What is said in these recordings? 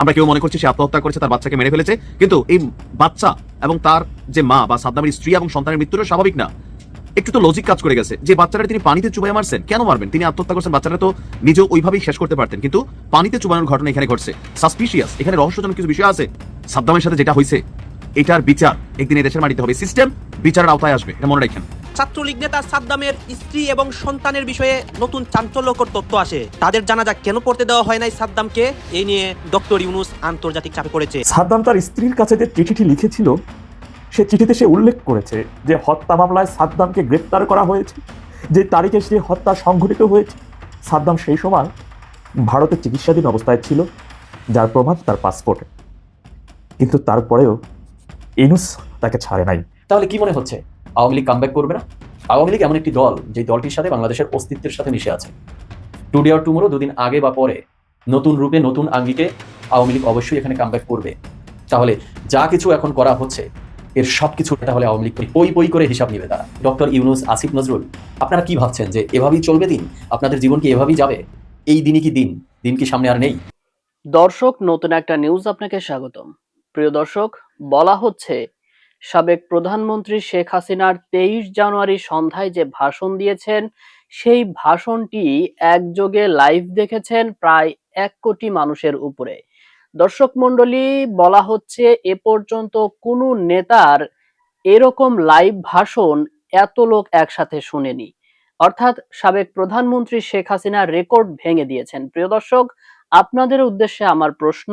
আমরা কেউ মনে করছি সে আত্মহত্যা করেছে, তার বাচ্চাকে মেরে ফেলেছে, কিন্তু এই বাচ্চা এবং তার যে মা বা সাদ্দামের স্ত্রী এবং সন্তানের মৃত্যুটা স্বাভাবিক না। একটু তো লজিক কাজ করে গেছে যে বাচ্চাটা তিনি পানিতে চুবাই মারছেন, কেন মারবেন? তিনি আত্মহত্যা করছেন, বাচ্চাটা তো নিজেও ওইভাবেই শেষ করতে পারতেন, কিন্তু পানিতে চুবানোর ঘটনা এখানে ঘটছে। সাসপিশিয়াস, এখানে রহস্যজনক কিছু বিষয় আছে। সাদ্দামের সাথে যেটা হয়েছে এটার বিচার একদিন এই দেশের মাটিতে হবে, সিস্টেম বিচারের আওতায় আসবে, এটা মনে রাখেন। ছাত্রলীগ নেতা সাদ্দামের স্ত্রী এবং সন্তানের বিষয়ে নতুন চাঞ্চল্যকর তথ্য আসে। তাদের জানাজা কেন পড়তে দেওয়া হয় নাই সাদ্দামকে, এই নিয়ে ডক্টর ইউনূস আন্তর্জাতিক চাপে পড়েছে। সাদ্দাম তার স্ত্রীর কাছে যে চিঠিটি লিখেছিল, সে চিঠিতে সে উল্লেখ করেছে যে হত্যা মামলায় সাদ্দামকে গ্রেপ্তার করা হয়েছে, যে তারিখে সে হত্যা সংঘটিত হয়েছে। সাদ্দাম সেই সময় ভারতে চিকিৎসাধীন অবস্থায় ছিল, যার প্রমাণ তার পাসপোর্টে। কিন্তু তারপরেও ইউনূস তাকে ছাড়ে নাই। তাহলে কি মনে হচ্ছে আওয়ামী লীগ কামব্যাক করবে না? আওয়ামী লীগ এমন একটি দল যে দলটির সাথে বাংলাদেশের অস্তিত্বের সাথে মিশে আছে। টুডে অর টুমোরো, দুদিন আগে বা পরে নতুন রূপে নতুন আঙ্গিকে আওয়ামী লীগ অবশ্যই এখানে কামব্যাক করবে। তাহলে যা কিছু এখন করা হচ্ছে এর সব কিছু তাহলে আওয়ামী লীগ পই করে হিসাব নেবে তারা। ডক্টর ইউনূস, আসিফ নজরুল, আপনারা কি ভাবছেন যে এভাবেই চলবে দিন? আপনাদের জীবন কি এভাবেই যাবে? এই দিনই কি দিন কি সামনে আর নেই? দর্শক, নতুন একটা নিউজ আপনাকে স্বাগতম। প্রিয় দর্শক, বলা হচ্ছে সাবেক প্রধানমন্ত্রী শেখ হাসিনার 23 জানুয়ারি সন্ধ্যায় যে ভাষণ দিয়েছেন, সেই ভাষণটি একযোগে লাইভ দেখেছেন প্রায় 1 কোটি মানুষের উপরে। দর্শক মণ্ডলী, বলা হচ্ছে এ পর্যন্ত কোনো নেতার এরকম লাইভ ভাষণ এত লোক একসাথে শুনেনি। অর্থাৎ সাবেক প্রধানমন্ত্রী শেখ হাসিনা রেকর্ড ভেঙে দিয়েছেন। প্রিয় দর্শক, আপনাদের উদ্দেশ্যে আমার প্রশ্ন,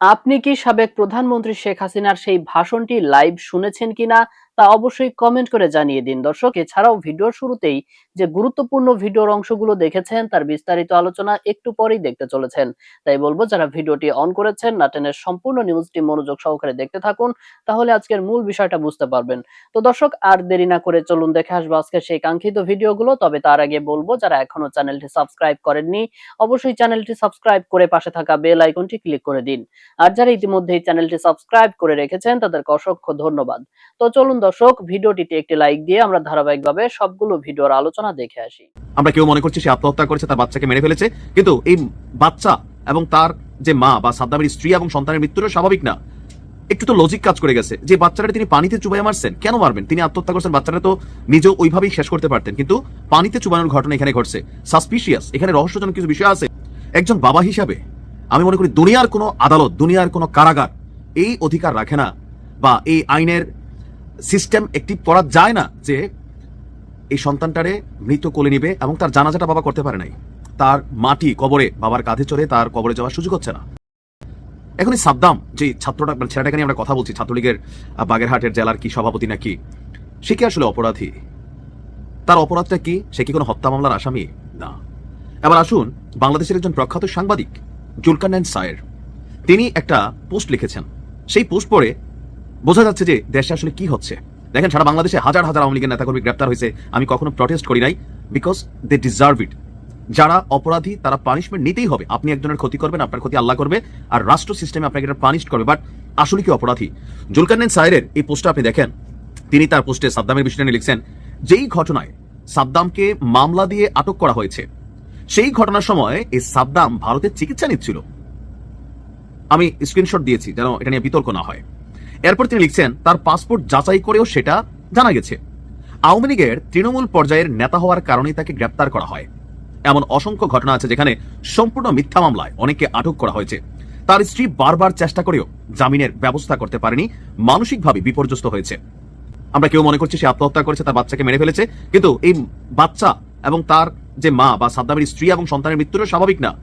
আপনি কি সাবেক প্রধানমন্ত্রী শেখ হাসিনার সেই ভাষণটি লাইভ শুনেছেন কিনা তা অবশ্যই কমেন্ট করে জানিয়ে দিন। দর্শক, এছাড়াও ভিডিওর শুরুতেই যে গুরুত্বপূর্ণ ভিডিওর অংশগুলো দেখেছেন তার বিস্তারিত আলোচনা একটু পরেই দেখতে চলেছেন। তাই বলবো, যারা ভিডিওটি অন করেছেন না টেনে সম্পূর্ণ নিউজটি মনোযোগ সহকারে দেখতে থাকুন, তাহলে আজকের মূল বিষয়টা বুঝতে পারবেন। তো দর্শক, আর দেরি না করে চলুন দেখে আসবো আজকে সেই কাঙ্ক্ষিত ভিডিওগুলো। তবে তার আগে বলবো, যারা এখনো চ্যানেলটি সাবস্ক্রাইব করেননি অবশ্যই চ্যানেলটি সাবস্ক্রাইব করে পাশে থাকা বেল আইকনটি ক্লিক করে দিন। আর যারা ইতিমধ্যে এই চ্যানেলটি সাবস্ক্রাইব করে রেখেছেন তাদেরকে অসংখ্য ধন্যবাদ। তো চলুন দর্শক, ভিডিওটিতে একটি লাইক দিয়ে আমরা ধারাবাহিকভাবে সবগুলো ভিডিওর আলোচনা দেখে আসি। আমরা কেউ মনে করছি সে আত্মহত্যা করেছে, তার বাচ্চাকে মেরে ফেলেছে, কিন্তু এই বাচ্চা এবং তার যে মা বা সাদ্দামের স্ত্রী এবং সন্তানের মৃত্যুটা স্বাভাবিক না। একটু তো লজিক কাজ করে গেছে যে বাচ্চাটা তিনি পানিতে চুবাই মারছেন, কেন মারবেন? তিনি আত্মহত্যা করছেন, বাচ্চাটা তো নিজেও ওইভাবেই শেষ করতে পারতেন, কিন্তু পানিতে চুবানোর ঘটনা এখানে ঘটছে। সাসপিশিয়াস, এখানে রহস্যজনক কিছু বিষয় আছে। একজন বাবা হিসাবে আমি মনে করি দুনিয়ার কোনো আদালত, দুনিয়ার কোনো কারাগার এই অধিকার রাখে না, বা এই আইনের সিস্টেম একটি করা যায় না যে এই সন্তানটারে মৃত কোলে নিবে এবং তার জানাজাটা বাবা করতে পারে নাই। তার মাটি কবরে বাবার কাঁধে চড়ে তার কবরে যাওয়ার সুযোগ হচ্ছে না। এখন এই সাদ্দাম যে ছাত্রটা, ছেলেটাকে নিয়ে আমরা কথা বলছি, ছাত্রলীগের বাগেরহাটের জেলার কি সভাপতি নাকি, সে কি আসলে অপরাধী? তার অপরাধটা কি? সে কি কোনো হত্যা মামলার আসামি? না। এবার আসুন, বাংলাদেশের একজন প্রখ্যাত সাংবাদিক জুলকারনাইন সায়ের, তিনি একটা পোস্ট লিখেছেন। সেই পোস্ট পড়ে বোঝা যাচ্ছে যে দেশে আসলে কি হচ্ছে। দেখেন, সারা বাংলাদেশে হাজার হাজার আওয়ামী লীগের নেতাকর্মী গ্রেপ্তার হয়েছে। আমি কখনো প্রটেস্ট করি নাই, বিকজ দে ডিজার্ভ ইট। যারা অপরাধী তারা পানিশমেন্ট নিতেই হবে। আপনি একজনের ক্ষতি করবেন, আপনার ক্ষতি আল্লাহ করবে, আর রাষ্ট্র সিস্টেমে আপনাকে এটা পানিশ করবে। বাট আসলে কি অপরাধী? জুলকারনাইন সায়ের এই পোস্টটা আপনি দেখেন, তিনি তার পোস্টে সাদ্দামের বিষয়টা নিয়ে লিখছেন, যেই ঘটনায় সাদ্দামকে মামলা দিয়ে আটক করা হয়েছে সেই ঘটনার সময় এই সাদ্দাম ভারতের চিকিৎসা নিচ্ছিল। আমি স্ক্রিনশট দিয়েছি যেন এটা নিয়ে বিতর্ক না হয়। এরপর তিনি লিখছেন, তার পাসপোর্ট যাচাই করেও সেটা জানা গেছে আওয়ামী লীগের তৃণমূল পর্যায়ের নেতা হওয়ার কারণেই তাকে গ্রেপ্তার করা হয়। এমন অসংখ্য ঘটনা আছে যেখানে সম্পূর্ণ মিথ্যা মামলায় অনেককে আটক করা হয়েছে। তার স্ত্রী বারবার চেষ্টা করেও জামিনের ব্যবস্থা করতে পারেনি, মানসিকভাবে বিপর্যস্ত হয়েছে। আমরা কেউ মনে করছি সে আত্মহত্যা করেছে, তার বাচ্চাকে মেরে ফেলেছে, কিন্তু এই বাচ্চা এবং তার যে মা বা সাদ্দামের স্ত্রী এবং সন্তানের মৃত্যুটা স্বাভাবিক না।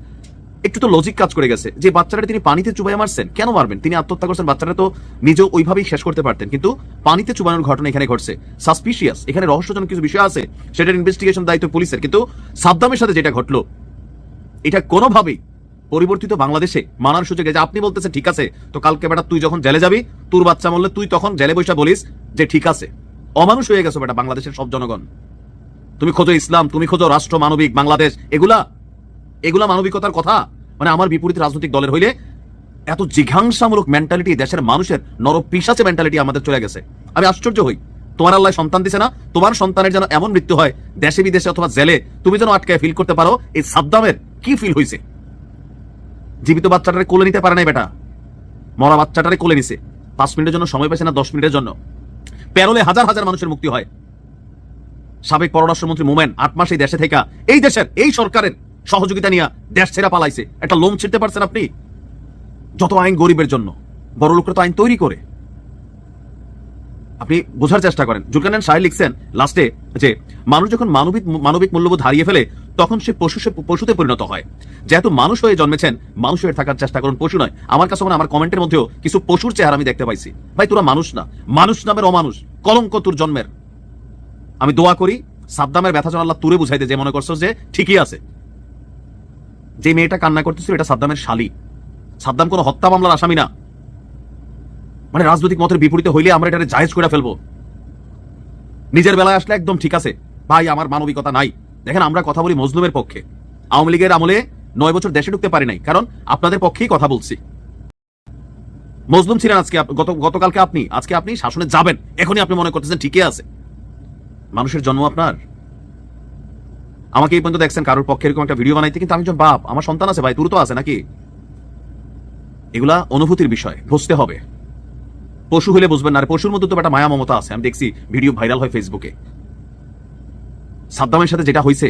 একটু তো লজিক কাজ করে গেছে যে বাচ্চাটা তিনি পানিতে চুবাই মারছেন, কেন মারবেন? তিনি আত্মহত্যা করছেন, বাচ্চাটা তো নিজেও ওইভাবেই শেষ করতে পারতেন, কিন্তু পানিতে চুবানোর ঘটনা এখানে ঘটছে। সাসপিশিয়াস, এখানে রহস্যজনক কিছু বিষয় আছে। সেটার ইনভেস্টিগেশন দায়িত্ব পুলিশের, কিন্তু সাদ্দামের সাথে যেটা ঘটলো এটা কোনোভাবেই পরিবর্তিত বাংলাদেশে মানার সুযোগে। যে আপনি বলতেছেন ঠিক আছে, তো কালকে বেটা তুই যখন জেলে যাবি, তোর বাচ্চা মরলে তুই তখন জেলে বসে বলিস যে ঠিক আছে। অমানুষ হয়ে গেছো বেটা বাংলাদেশের সব জনগণ। তুমি খোঁজো ইসলাম, তুমি খোঁজো রাষ্ট্র মানবিক বাংলাদেশ, এগুলা মানবিকতার কথা? মানে আমার বিপরীত রাজনৈতিক দলের হইলে এত জিঘাংসামূলক মেন্টালিটি, দেশের মানুষের নরপিশাচে মেন্টালিটি আমাদের চলে গেছে। আমি আশ্চর্য হই। তোমার আল্লাহ সন্তান দিছে না, তোমার সন্তানের যেন এমন মৃত্যু হয় দেশে বিদেশে অথবা জেলে, তুমি যেন আটকায় ফিল করতে পারো এই সাদ্দামের কি ফিল হয়েছে। জীবিত বাচ্চাটারে কোলে নিতে পারে নাই বেটা, মরা বাচ্চাটারে কোলে নিছে। 5 মিনিটের জন্য সময় পাইছে না, 10 মিনিটের জন্য। প্যারোলে হাজার হাজার মানুষের মুক্তি হয়। সাবেক পররাষ্ট্রমন্ত্রী মোমেন 8 মাস এই দেশে থেকে এই দেশের এই সরকারের সহযোগিতা নিয়ে দেশ ছেড়ে পালাইছে। একটা লোম ছিঁড়তে পারছেন আপনি? যত আইন গরিবের জন্য, বড় লোকরা তো আইন তৈরি করে। আপনি বোঝার চেষ্টা করেন। জুলকারনাইন শাহ লিখছেন লাস্টে যে মানুষ যখন মানবিক মূল্যবোধ হারিয়ে ফেলে তখন সে পশুতে পরিণত হয়। যেহেতু মানুষ হয়ে জন্মেছেন, মানুষ হয়ে থাকার চেষ্টা করুন, পশু নয়। আমার কাছে আমার কমেন্টের মধ্যেও কিছু পশুর চেহারা আমি দেখতে পাইছি। ভাই তোরা মানুষ না, মানুষ নামের অমানুষ, কলঙ্ক তোর জন্মের। আমি দোয়া করি সাদ্দামের ব্যথা যেন আল্লাহ তুরে বুঝাই দে, যে মনে করছো যে ঠিকই আছে। যে মেয়েটা কান্না করতেছিল এটা সাদ্দামের শালী। সাদ্দাম কোনো হত্যা মামলার আসামি না। মানে রাজনৈতিক মতের বিপরীতে হইলে আমরা এটা জায়েজ করে ফেলবো। নিজের বেলায় আসলে একদম ঠিক আছে ভাই, আমার মানবিকতা নাই। দেখেন আমরা কথা বলি মজলুমের পক্ষে। আওয়ামী লীগের আমলে 9 বছর দেশে ঢুকতে পারি নাই, কারণ আপনাদের পক্ষেই কথা বলছি। মজলুম ছিলেন আজকে, গতকালকে আপনি, আজকে আপনি শাসনে যাবেন, এখনই আপনি মনে করতেছেন ঠিকই আছে। মানুষের জন্ম আপনার। আমাকে এই পর্যন্ত দেখছেন কারোর পক্ষে এরকম একটা ভিডিও বানাইতে, কিন্তু আমি যখন বাপ, আমার সন্তান আছে ভাই, তোর তো আছে নাকি? এগুলা অনুভূতির বিষয়, বুঝতে হবে। পশু হলে বুঝবেন না, পশুর মধ্যে তো একটা মায়া মমতা আছে। আমি দেখছি ভিডিও ভাইরাল হয় ফেসবুকে। সাদ্দামের সাথে যেটা হয়েছে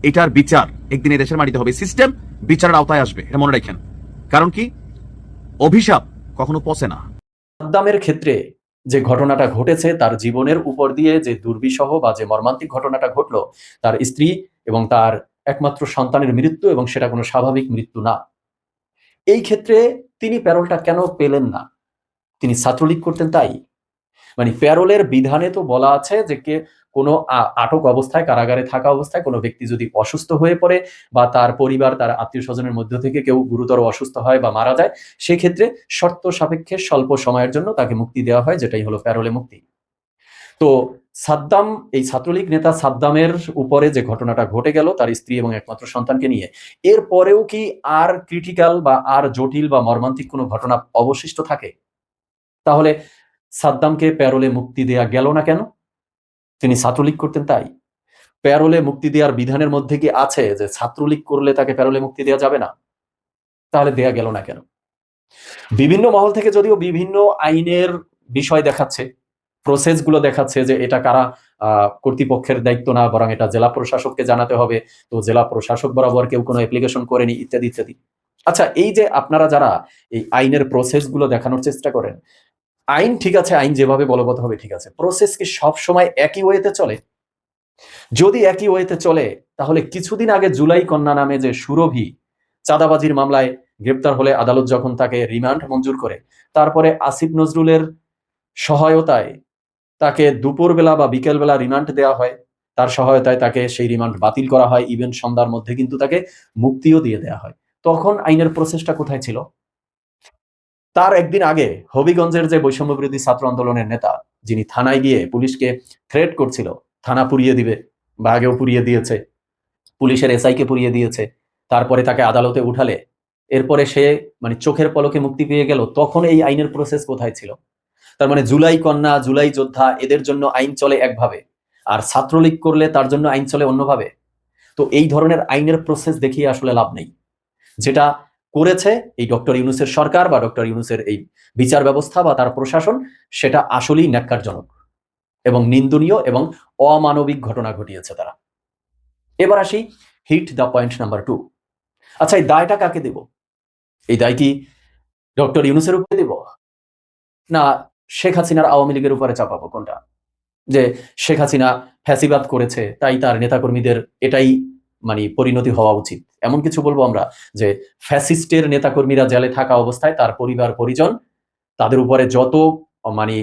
এটার বিচার একদিন এই দেশের মাটিতে হবে। সিস্টেম বিচারের আওতায় আসবে, এটা মনে রাখেন। কারণ কি, অভিশাপ কখনো পচে না। সাদ্দামের ক্ষেত্রে যে ঘটনাটা ঘটেছে, তার জীবনের উপর দিয়ে যে দুর্বিষহ বা যে মর্মান্তিক ঘটনাটা ঘটলো, তার স্ত্রী এবং তার একমাত্র সন্তানের মৃত্যু, এবং সেটা কোনো স্বাভাবিক মৃত্যু না। এই ক্ষেত্রে তিনি প্যারোলটা কেন পেলেন না? তিনি ছাত্রলীগ করতেন তাই? মানে প্যারোলের বিধানে তো বলা আছে যে কোনো আটক অবস্থায়, কারাগারে থাকা অবস্থায় কোনো ব্যক্তি যদি অসুস্থ হয়ে পড়ে বা তার পরিবার, তার আত্মীয় স্বজনের মধ্য থেকে কেউ গুরুতর অসুস্থ হয় বা মারা যায়, সেক্ষেত্রে শর্ত সাপেক্ষে স্বল্প সময়ের জন্য তাকে মুক্তি দেওয়া হয়, যেটাই হলো প্যারোলে মুক্তি। তো সাদ্দাম, এই ছাত্রলীগ নেতা সাদ্দামের উপরে যে ঘটনাটা ঘটে গেল তার স্ত্রী এবং একমাত্র সন্তানকে নিয়ে, এর পরেও কি আর ক্রিটিক্যাল বা আর জটিল বা মর্মান্তিক কোনো ঘটনা অবশিষ্ট থাকে? তাহলে সাদ্দামকে প্যারোলে মুক্তি দেয়া গেল না কেন? তিনি ছাত্রলীগ করতেন তাই? প্যারোলে মুক্তি দেওয়ার বিধানের মধ্যে কি আছে যে ছাত্রলীগ করলে তাকে প্যারোলে মুক্তি দেওয়া যাবে না? তাহলে দেয়া গেল না কেন? বিভিন্ন মহল থেকে যদিও বিভিন্ন আইনের বিষয় দেখাচ্ছে, প্রসেসগুলো দেখাচ্ছে যে এটা কারা কর্তৃপক্ষের দায়িত্ব না, বরং এটা জেলা প্রশাসককে জানাতে হবে, তো জেলা প্রশাসক বরাবর কেউ কোনো অ্যাপ্লিকেশন করেনি, ইত্যাদি ইত্যাদি। আচ্ছা, এই যে আপনারা যারা এই আইনের প্রসেসগুলো দেখানোর চেষ্টা করেন, আইন ঠিক আছে, আইন যেভাবে বলবৎ হবে ঠিক আছে, প্রসেস কি সব সময় একই ওয়েতে চলে? যদি একই ওয়েতে চলে, তাহলে কিছুদিন আগে জুলাই কন্যা নামে যে সুরভি চাঁদাবাজির মামলায় গ্রেপ্তার হলে আদালত যখন তাকে রিমান্ড মঞ্জুর করে, তারপরে আসিফ নজরুলের সহায়তায় তাকে দুপুরবেলা বা বিকেলবেলা রিমান্ড দেওয়া হয়, তার সহায়তায় তাকে সেই রিমান্ড বাতিল করা হয়, ইভেন সন্ধ্যার মধ্যে কিন্তু তাকে মুক্তিও দিয়ে দেওয়া হয়। তখন আইনের প্রসেসটা কোথায় ছিল? তার একদিন আগে হবিগঞ্জের যে বৈষম্য বিরোধী ছাত্র আন্দোলনের নেতা, যিনি থানায় গিয়ে পুলিশকে থ্রেট করছিল, থানা পুড়িয়ে দিবে, বা আগেও পুড়িয়ে দিয়েছে, পুলিশের এসআইকে পুড়িয়ে দিয়েছে, তারপরে তাকে আদালতে উঠালে এরপরে সে মানে চোখের পলকে মুক্তি পেয়ে গেল, তখন এই আইনের প্রসেস কোথায় ছিল? তার মানে জুলাই কন্যা, জুলাই যোদ্ধা, এদের জন্য আইন চলে একভাবে, আর ছাত্রলীগ করলে তার জন্য আইন চলে অন্যভাবে। তো এই ধরনের আইনের প্রসেস দেখিয়ে আসলে লাভ নেই। যেটা করেছে এই ডক্টর ইউনূসের সরকার বা ডক্টর ইউনূসের এই বিচার ব্যবস্থা বা তার প্রশাসন, সেটা আসলেই ন্যাক্কারজনক এবং নিন্দনীয় এবং অমানবিক ঘটনা ঘটিয়েছে তারা। এবার আসি হিট দ্য পয়েন্ট নাম্বার 2। আচ্ছা, এই দায়টা কাকে দেব? এই দায় কি ডক্টর ইউনূসের উপরে দেব, না শেখ হাসিনার আওয়ামী লীগের উপরে চাপাবো? কোনটা? যে শেখ হাসিনা ফ্যাসিবাদ করেছে তাই তার নেতাকর্মীদের এটাই মানে পরিণতি হওয়া উচিত, এমন কিছু বলবো আমরা? যে ফ্যাসিস্টের নেতাকর্মীরা জেলে থাকা অবস্থায় তার পরিবার পরিজন, তাদের উপরে যত মানে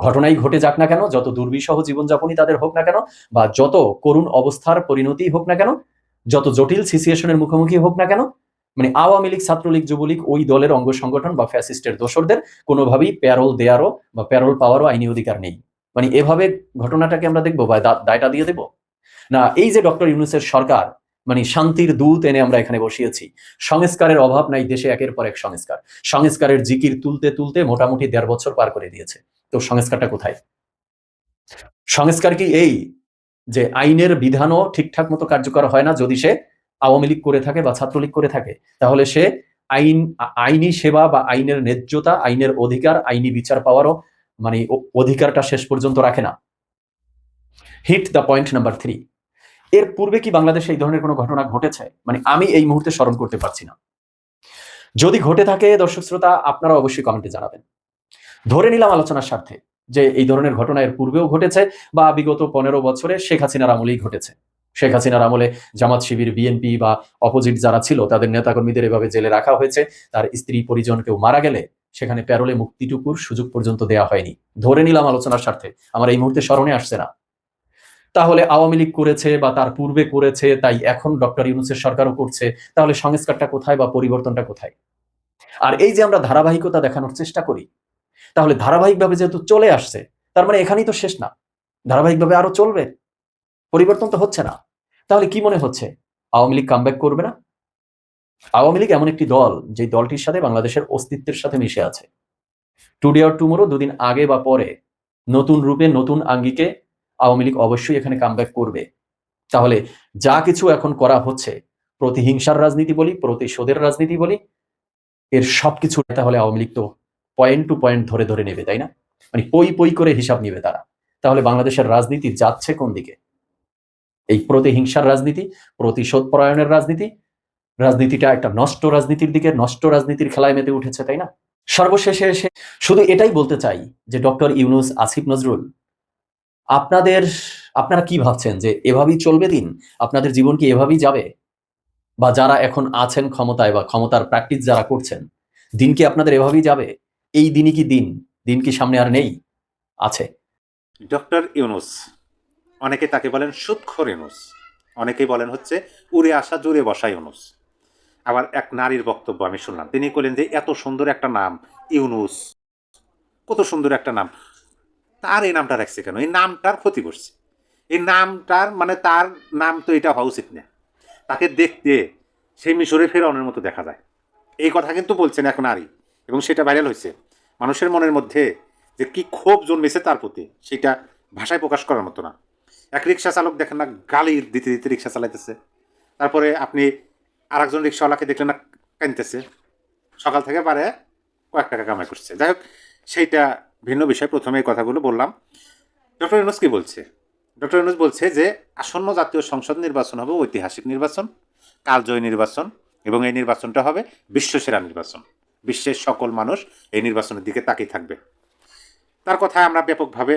ঘটনাই ঘটে যাক না কেন, যত দুর্বিষহ জীবনযাপনই তাদের হোক না কেন, বা যত করুণ অবস্থার পরিণতি হোক না কেন, যত জটিল সিচুয়েশনের মুখোমুখি হোক না কেন, মানে আওয়ামী লীগ, ছাত্রলীগ, যুবলীগ, ওই দলের অঙ্গ সংগঠন বা ফ্যাসিস্টের দোসরদের কোনোভাবেই প্যারোল দেয়ারও বা প্যারোল পাওয়ারও আইনি অধিকার নেই। মানে এভাবে ঘটনাটাকে আমরা দেখবো বা দায়টা দিয়ে দেব না? এই যে ডক্টর ইউনূসের সরকার মানে শান্তির দূত এনে আমরা এখানে বসিয়েছি, সংস্কারের অভাব নাই দেশে, একের পর এক সংস্কার, সংস্কারের জিকির তুলতে তুলতে মোটামুটি 1.5 বছর পার করে দিয়েছে। তো সংস্কারটা কোথায়? সংস্কার কি এই যে আইনের বিধানও ঠিকঠাক মতো কার্যকর হয় না যদি সে আওয়ামী লীগ করে থাকে বা ছাত্রলীগ করে থাকে? তাহলে সে আইনি সেবা বা আইনের ন্যায্যতা, আইনের অধিকার, আইনি বিচার পাওয়ারও মানে অধিকারটা শেষ পর্যন্ত রাখে না। Hit the point number 3। এর পূর্বে কি বাংলাদেশে এই ধরনের কোনো ঘটনা ঘটেছে? মানে আমি এই মুহূর্তে স্মরণ করতে পারছি না। যদি ঘটে থাকে দর্শক শ্রোতা, আপনারা অবশ্যই কমেন্টে জানাবেন। ধরে নিলাম আলোচনার স্বার্থে যে এই ধরনের ঘটনা এর পূর্বেও ঘটেছে বা বিগত 15 বছরে শেখ হাসিনার আমলেই ঘটেছে। শেখ হাসিনার আমলে জামাত শিবির, বিএনপি বা অপোজিট যারা ছিল তাদের নেতাকর্মীদের এভাবে জেলে রাখা হয়েছে। তার স্ত্রী পরিজন কেউ মারা গেলে সেখানে প্যারোলে মুক্তিটুকুর সুযোগ পর্যন্ত দেয়া হয়নি। ধরে নিলাম আলোচনার স্বার্থে, আমার এই মুহূর্তে স্মরণে আসছে না। তাহলে আওয়ামী লীগ করেছে বা তার পূর্বে করেছে, তাই এখন ডক্টর ইউনূসের সরকারও করছে, তাহলে সংস্কারটা কোথায় বা পরিবর্তনটা কোথায়? আর এই যে আমরা ধারাবাহিকতা দেখানোর চেষ্টা করি, তাহলে ধারাবাহিকভাবে যেহেতু চলে আসছে, তার মানে এখানেই তো শেষ না, ধারাবাহিকভাবে আরো চলবে, পরিবর্তন তো হচ্ছে না। তাহলে কি মনে হচ্ছে আওয়ামী লীগ কামব্যাক করবে না? আওয়ামী লীগ এমন একটি দল যে দলটির সাথে বাংলাদেশের অস্তিত্বের সাথে মিশে আছে। টুডে অর টুমোরো, দুদিন আগে বা পরে নতুন রূপে নতুন আঙ্গিকে আওয়ামী লীগ অবশ্যই এখানে কামব্যাক করবে। তাহলে যা কিছু এখন করা হচ্ছে, প্রতিহিংসার রাজনীতি বলি, প্রতিশোধের রাজনীতি বলি, এর সবকিছু তাহলে আওয়ামী লীগ তো পয়েন্ট টু পয়েন্ট ধরে ধরে নেবে, তাই না? মানে পই পই করে হিসাব নিবে তারা। তাহলে বাংলাদেশের রাজনীতি যাচ্ছে কোন দিকে? এই প্রতিহিংসার রাজনীতি, প্রতিশোধ পরায়ণের রাজনীতি, রাজনীতিটা একটা নষ্ট রাজনীতির দিকে, নষ্ট রাজনীতির খেলায় মেতে উঠেছে, তাই না? সর্বশেষে এসে শুধু এটাই বলতে চাই যে ডক্টর ইউনূস, আসিফ নজরুল, আপনারা কি ভাবছেন যে এভাবেই চলবে দিন? আপনাদের জীবন কি এভাবেই যাবে? বা যারা এখন আছেন ক্ষমতায় বা ক্ষমতার প্র্যাকটিস যারা করছেন, দিন কি আপনাদের এভাবেই যাবে? এই দিনই কি দিন? দিন কি সামনে আর নেই? আছে। ডক্টর ইউনূস, অনেকে তাকে বলেন সুদখোর ইউনূস, অনেকেই বলেন হচ্ছে উড়ে আসা জুড়ে বসা ইউনূস। আবার এক নারীর বক্তব্য আমি শুনলাম, তিনি বললেন যে এত সুন্দর একটা নাম ইউনূস, কত সুন্দর একটা নাম, তার এই নামটা রাখছে কেন? এই নামটার ক্ষতি করছে, এই নামটার মানে তার নাম তো এটা হওয়া উচিত না। তাকে দেখতে সেই মিশরে ফেরাউনের মতো দেখা যায়, এই কথা কিন্তু বলছেন এক নারী, এবং সেটা ভাইরাল হয়েছে। মানুষের মনের মধ্যে যে কি ক্ষোভ জন্মেছে তার প্রতি, সেটা ভাষায় প্রকাশ করার মতো না। এক রিক্সা চালক দেখেন না, গালি দিতে দিতে রিক্সা চালাইতেছে, তারপরে আপনি আর একজন রিক্সাওয়ালাকে দেখলেন না, কানতেছে, সকাল থেকে পারে কয়েক টাকা কামাই করছে। যাই হোক, সেইটা ভিন্ন বিষয়। প্রথমে এই কথাগুলো বললাম। ডক্টর ইউনূস কি বলছে? ডক্টর ইউনূস বলছে যে আসন্ন জাতীয় সংসদ নির্বাচন হবে ঐতিহাসিক নির্বাচন, কালজয়ী নির্বাচন, এবং এই নির্বাচনটা হবে বিশ্বসেরা নির্বাচন। বিশ্বের সকল মানুষ এই নির্বাচনের দিকে তাকিয়ে থাকবে। তার কথায় আমরা ব্যাপকভাবে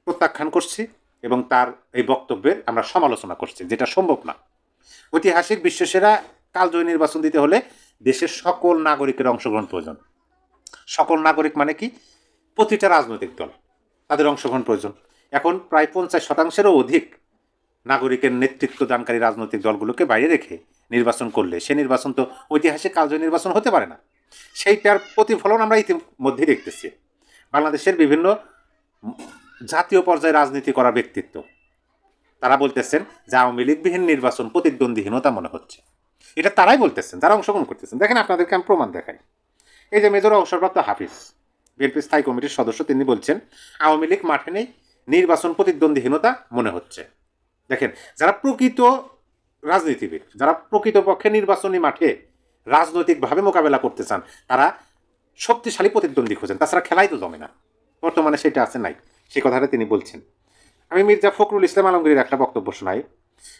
প্রত্যাখ্যান করছি এবং তার এই বক্তব্যের আমরা সমালোচনা করছি, যেটা সম্ভব না। ঐতিহাসিক বিশ্বসেরা কালজয়ী নির্বাচন দিতে হলে দেশের সকল নাগরিকের অংশগ্রহণ প্রয়োজন। সকল নাগরিক মানে কি? প্রতিটা রাজনৈতিক দল, তাদের অংশগ্রহণ প্রয়োজন। এখন প্রায় 50%-এরও অধিক নাগরিকের নেতৃত্ব দানকারী রাজনৈতিক দলগুলোকে বাইরে রেখে নির্বাচন করলে সে নির্বাচন তো ঐতিহাসিক কালজয়ী নির্বাচন হতে পারে না। সেইটার প্রতিফলন আমরা ইতিমধ্যে দেখতেছি। বাংলাদেশের বিভিন্ন জাতীয় পর্যায়ে রাজনীতি করা ব্যক্তিত্ব তারা বলতেছেন যে আওয়ামী লীগবিহীন নির্বাচন প্রতিদ্বন্দ্বীহীনতা মনে হচ্ছে। এটা তারাই বলতেছেন যারা অংশগ্রহণ করতেছেন। দেখেন, আপনাদেরকে আমি প্রমাণ দেখাই। এই যে মেজর অবসরপ্রাপ্ত হাফিজ, বিএনপি স্থায়ী কমিটির সদস্য, তিনি বলছেন আওয়ামী লীগ মাঠে নেই, নির্বাচন প্রতিদ্বন্দ্বীহীনতা মনে হচ্ছে। দেখেন, যারা প্রকৃত রাজনীতিবিদ, যারা প্রকৃতপক্ষে নির্বাচনী মাঠে রাজনৈতিকভাবে মোকাবেলা করতে চান, তারা শক্তিশালী প্রতিদ্বন্দ্বী খোঁজেন, তাছাড়া খেলাই তো জমে না। বর্তমানে সেটা আছে নাই, সেই কথাটা তিনি বলছেন। আমি মির্জা ফখরুল ইসলাম আলমগীরের একটা বক্তব্য শোনাই।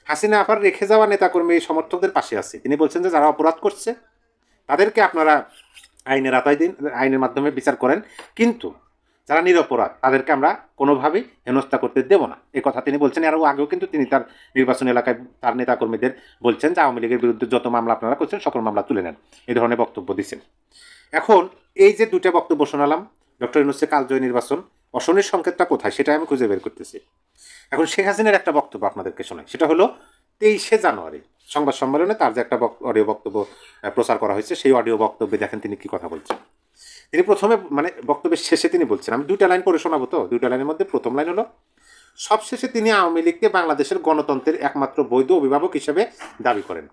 হাসিনা আপার রেখে যাওয়া নেতাকর্মী সমর্থকদের পাশে আছে। তিনি বলছেন যে যারা অপরাধ করছে তাদেরকে আপনারা আইনের আওতায় দিন, আইনের মাধ্যমে বিচার করেন, কিন্তু যারা নিরপরাধ তাদেরকে আমরা কোনোভাবেই হেনস্থা করতে দেব না। এই কথা তিনি বলছেন। আরও আগেও কিন্তু তিনি তার নির্বাচনী এলাকায় তার নেতাকর্মীদের বলছেন যে আওয়ামী লীগের বিরুদ্ধে যত মামলা আপনারা করছেন সকল মামলা তুলে নেন, এই ধরনের বক্তব্য দিচ্ছেন। এখন এই যে দুটা বক্তব্য শোনালাম, ডক্টর ইউনূসের কালজয়ী নির্বাচন, অশনির সংকেতটা কোথায় সেটা আমি খুঁজে বের করতেছি। এখন শেখ হাসিনার একটা বক্তব্য আপনাদেরকে শোনাই, সেটা হলো 23শে জানুয়ারি সংবাদ সম্মেলনে তার যে একটা অডিও বক্তব্য প্রচার করা হয়েছে, সেই অডিও বক্তব্যে দেখেন তিনি কি কথা বলছেন। তিনি প্রথমে মানে বক্তব্যের শেষে তিনি বলছেন, আমি দুইটা লাইন পড়ে শোনাবো। তো দুইটা লাইনের মধ্যে প্রথম লাইন হলো, সবশেষে তিনি আওয়ামী লীগকে বাংলাদেশের গণতন্ত্রের একমাত্র বৈধ অভিভাবক হিসেবে দাবি করেন।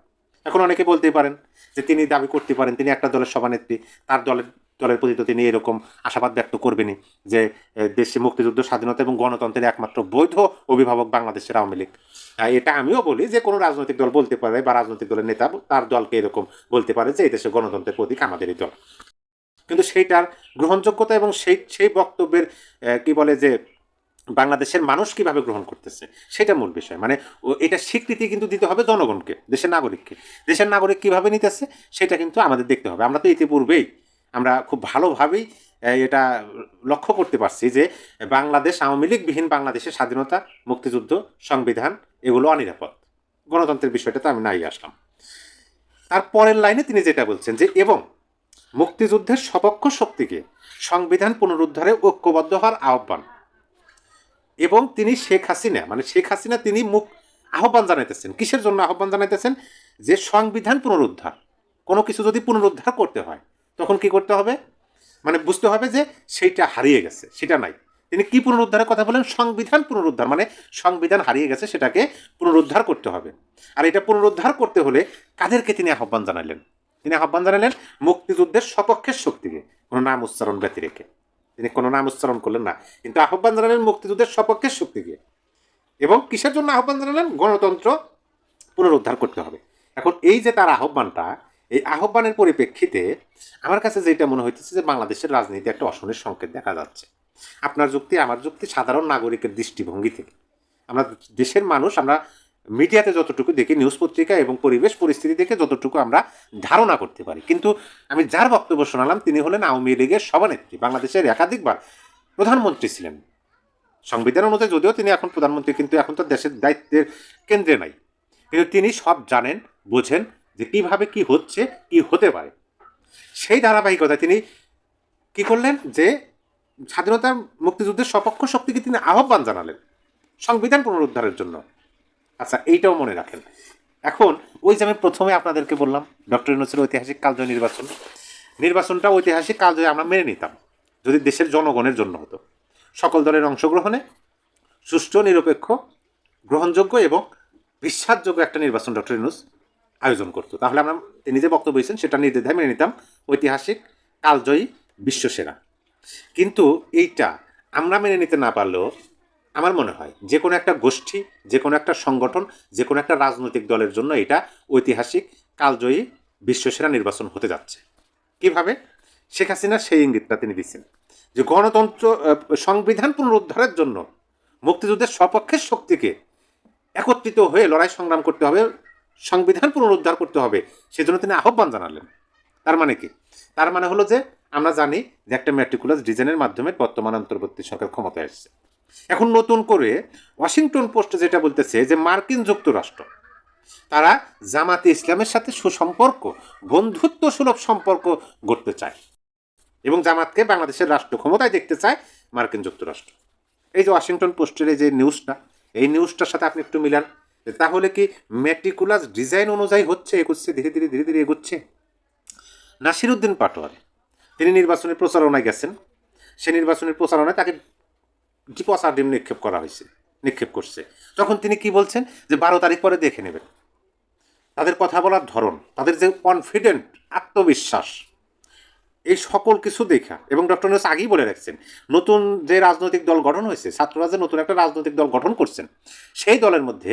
এখন অনেকে বলতেই পারেন যে তিনি দাবি করতে পারেন, তিনি একটা দলের সভানেত্রী, তার দলের দলের প্রতি তো তিনি এরকম আশাবাদ ব্যক্ত করবেনই যে দেশে মুক্তিযুদ্ধ, স্বাধীনতা এবং গণতন্ত্রের একমাত্র বৈধ অভিভাবক বাংলাদেশের আওয়ামী লীগ। এটা আমিও বলি যে কোনো রাজনৈতিক দল বলতে পারে, বা রাজনৈতিক দলের নেতা তার দলকে এরকম বলতে পারে যে এই দেশে গণতন্ত্রের প্রতীক আমাদেরই দল। কিন্তু সেইটার গ্রহণযোগ্যতা এবং সেই বক্তব্যের কি বলে যে বাংলাদেশের মানুষ কিভাবে গ্রহণ করতেছে সেটা মূল বিষয়। মানে এটা স্বীকৃতি কিন্তু দিতে হবে জনগণকে, দেশের নাগরিককে। দেশের নাগরিক কিভাবে নিতেছে সেটা কিন্তু আমাদের দেখতে হবে। আমরা তো ইতিপূর্বেই আমরা খুব ভালোভাবেই এটা লক্ষ্য করতে পারছি যে বাংলাদেশ আওয়ামী লীগবিহীন বাংলাদেশের স্বাধীনতা, মুক্তিযুদ্ধ, সংবিধান এগুলো অনিরাপদ। গণতন্ত্রের বিষয়টা তো আমি নাই আসলাম। তার পরের লাইনে তিনি যেটা বলছেন যে এবং মুক্তিযুদ্ধের সপক্ষ শক্তিকে সংবিধান পুনরুদ্ধারে ঐক্যবদ্ধ হওয়ার আহ্বান। এবং তিনি শেখ হাসিনা তিনি আহ্বান জানাইতেছেন। কিসের জন্য আহ্বান জানাইতেছেন? যে সংবিধান পুনরুদ্ধার, কোনো কিছু যদি পুনরুদ্ধার করতে হয় তখন কি করতে হবে? মানে বুঝতে হবে যে সেইটা হারিয়ে গেছে, সেটা নাই। তিনি কি পুনরুদ্ধারের কথা বলেন? সংবিধান পুনরুদ্ধার, মানে সংবিধান হারিয়ে গেছে, সেটাকে পুনরুদ্ধার করতে হবে। আর এটা পুনরুদ্ধার করতে হলে কাদেরকে তিনি আহ্বান জানালেন? তিনি আহ্বান জানালেন মুক্তিযুদ্ধের সপক্ষের শক্তিকে, কোনো নাম উচ্চারণ ব্যতি রেখে। তিনি কোনো নাম উচ্চারণ করলেন না, কিন্তু আহ্বান জানালেন মুক্তিযুদ্ধের সপক্ষের শক্তিকে। এবং কিসের জন্য আহ্বান জানালেন? গণতন্ত্র পুনরুদ্ধার করতে হবে। এখন এই যে তার আহ্বানটা, এই আহ্বানের পরিপ্রেক্ষিতে আমার কাছে যেটা মনে হইতেছে যে বাংলাদেশের রাজনীতি একটা অশনের সংকেত দেখা যাচ্ছে। আপনার যুক্তি, আমার যুক্তি, সাধারণ নাগরিকের দৃষ্টিভঙ্গি থেকে আমরা দেশের মানুষ, আমরা মিডিয়াতে যতটুকু দেখি, নিউজ পত্রিকা এবং পরিবেশ পরিস্থিতি থেকে যতটুকু আমরা ধারণা করতে পারি। কিন্তু আমি যার বক্তব্য শোনালাম তিনি হলেন আওয়ামী লীগের সভানেত্রী, বাংলাদেশের একাধিকবার প্রধানমন্ত্রী ছিলেন। সংবিধান অনুযায়ী যদিও তিনি এখন প্রধানমন্ত্রী, কিন্তু এখন তো দেশের দায়িত্বের কেন্দ্রে নাই। কিন্তু তিনি সব জানেন, বোঝেন যে কিভাবে কি হচ্ছে, কি হতে পারে। সেই ধারাবাহিকতায় তিনি কি করলেন? যে স্বাধীনতা মুক্তিযুদ্ধের সপক্ষ শক্তিকে তিনি আহ্বান জানালেন সংবিধান পুনরুদ্ধারের জন্য। আচ্ছা, এইটাও মনে রাখেন। এখন ওই যে আমি প্রথমে আপনাদেরকে বললাম ডক্টর ইউনূসের ঐতিহাসিক কালজয়ী নির্বাচনটা ঐতিহাসিক কালজয়ী আমরা মেনে নিতাম যদি দেশের জনগণের জন্য হতো, সকল দলের অংশগ্রহণে সুষ্ঠু, নিরপেক্ষ, গ্রহণযোগ্য এবং বিশ্বাসযোগ্য একটা নির্বাচন ডক্টর ইউনূস আয়োজন করতো। তাহলে আমরা তিনি যে বক্তব্য দিয়েছেন সেটা নির্দ্বিধায় মেনে নিতাম, ঐতিহাসিক, কালজয়ী, বিশ্বসেরা। কিন্তু এইটা আমরা মেনে নিতে না পারলেও আমার মনে হয় যে কোনো একটা গোষ্ঠী, যে কোনো একটা সংগঠন, যে কোনো একটা রাজনৈতিক দলের জন্য এটা ঐতিহাসিক, কালজয়ী, বিশ্বসেরা নির্বাচন হতে যাচ্ছে। কিভাবে? শেখ হাসিনা সেই ইঙ্গিতটা তিনি দিচ্ছেন যে গণতন্ত্র, সংবিধান পুনরুদ্ধারের জন্য মুক্তিযুদ্ধের সপক্ষের শক্তিকে একত্রিত হয়ে লড়াই সংগ্রাম করতে হবে, সংবিধান পুনরুদ্ধার করতে হবে, সেজন্য তিনি আহ্বান জানালেন। তার মানে কি? তার মানে হলো যে আমরা জানি যে একটা ম্যাট্রিকুলাস ডিজাইনের মাধ্যমে বর্তমান অন্তর্বর্তী সরকার ক্ষমতায় আসছে। এখন নতুন করে ওয়াশিংটন পোস্ট যেটা বলতেছে যে মার্কিন যুক্তরাষ্ট্র তারা জামাতে ইসলামের সাথে সুসম্পর্ক, বন্ধুত্ব সুলভ সম্পর্ক গড়তে চায় এবং জামাতকে বাংলাদেশের রাষ্ট্র ক্ষমতায় দেখতে চায় মার্কিন যুক্তরাষ্ট্র। এই যে ওয়াশিংটন পোস্টের এই যে নিউজটা, এই নিউজটার সাথে আপনি একটু মিলান, তাহলে কি ম্যাট্রিকুলাস ডিজাইন অনুযায়ী হচ্ছে, এগোচ্ছে, ধীরে ধীরে এগোচ্ছে? নাসিরউদ্দিন পাটোয়ারি তিনি নির্বাচনের প্রচারণায় গেছেন, সে নির্বাচনের প্রচারণায় তাকে পচা ডিম নিক্ষেপ করছে। তখন তিনি কি বলছেন যে 12 তারিখ পরে দেখে নেবেন। তাদের কথা বলার ধরন, তাদের যে কনফিডেন্ট, আত্মবিশ্বাস, এই সকল কিছু দেখা, এবং ডক্টর ইউনূস আগেই বলে রাখছেন নতুন যে রাজনৈতিক দল গঠন হয়েছে, ছাত্ররা যে নতুন একটা রাজনৈতিক দল গঠন করছেন, সেই দলের মধ্যে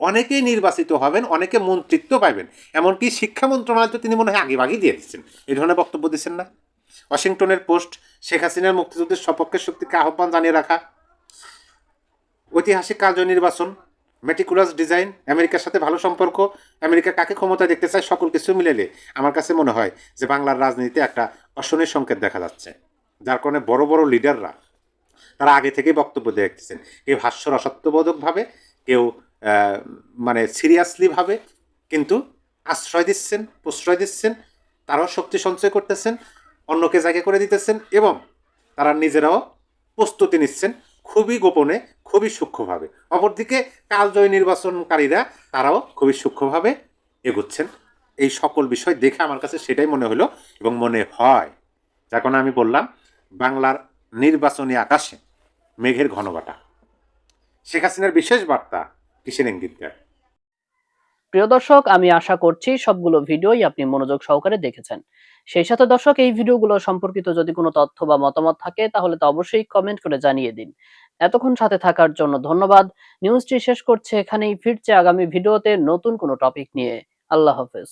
অনেকেই নির্বাচিত হবেন, অনেকে মন্ত্রিত্ব পাইবেন, এমনকি শিক্ষা মন্ত্রণালয় তো তিনি মনে হয় আগেভাগেই দিয়ে দিচ্ছেন। এই ধরনের বক্তব্য দিচ্ছেন না? ওয়াশিংটনের পোস্ট শেখ হাসিনার মুক্তিযুদ্ধের সপক্ষের শক্তিকে আহ্বান জানিয়ে রাখা, ঐতিহাসিক কালজয়ী নির্বাচন, মেটিকুলাস ডিজাইন, আমেরিকার সাথে ভালো সম্পর্ক, আমেরিকা কাকে ক্ষমতায় দেখতে চায়, সকল কিছু মিলেলে আমার কাছে মনে হয় যে বাংলার রাজনীতিতে একটা অশনের সংকেত দেখা যাচ্ছে। যার কারণে বড় বড় লিডাররা তারা আগে থেকেই বক্তব্য দিয়ে রাখতেছেন, কেউ হাস্যরসাত্মবোধকভাবে, কেউ মানে সিরিয়াসলিভাবে, কিন্তু আশ্রয় দিচ্ছেন, প্রশ্রয় দিচ্ছেন, তারাও শক্তি সঞ্চয় করতেছেন, অন্যকে জায়গা করে দিতেছেন, এবং তারা নিজেরাও প্রস্তুতি নিচ্ছেন খুবই গোপনে, খুবই সূক্ষ্মভাবে। অপরদিকে কালজয়ী নির্বাচনকারীরা তারাও খুবই সূক্ষ্মভাবে এগোচ্ছেন। এই সকল বিষয় দেখে আমার কাছে সেটাই মনে হলো এবং মনে হয়, যার কারণে আমি বললাম বাংলার নির্বাচনী আকাশে মেঘের ঘনঘটা। শেখ হাসিনার বিশেষ বার্তা কিসের ইঙ্গিত দেয়? প্রিয় দর্শক, আমি আশা করছি সবগুলো ভিডিওই আপনি মনোযোগ সহকারে দেখেছেন। সেই সাথে দর্শক, এই ভিডিওগুলো সম্পর্কিত যদি কোনো তথ্য বা মতামত থাকে তাহলে তো অবশ্যই কমেন্ট করে জানিয়ে দিন। এতক্ষণ সাথে থাকার জন্য ধন্যবাদ। নিউজটি শেষ করছে এখানেই, ফিরছে আগামী ভিডিওতে নতুন কোনো টপিক নিয়ে। আল্লাহ হাফেজ।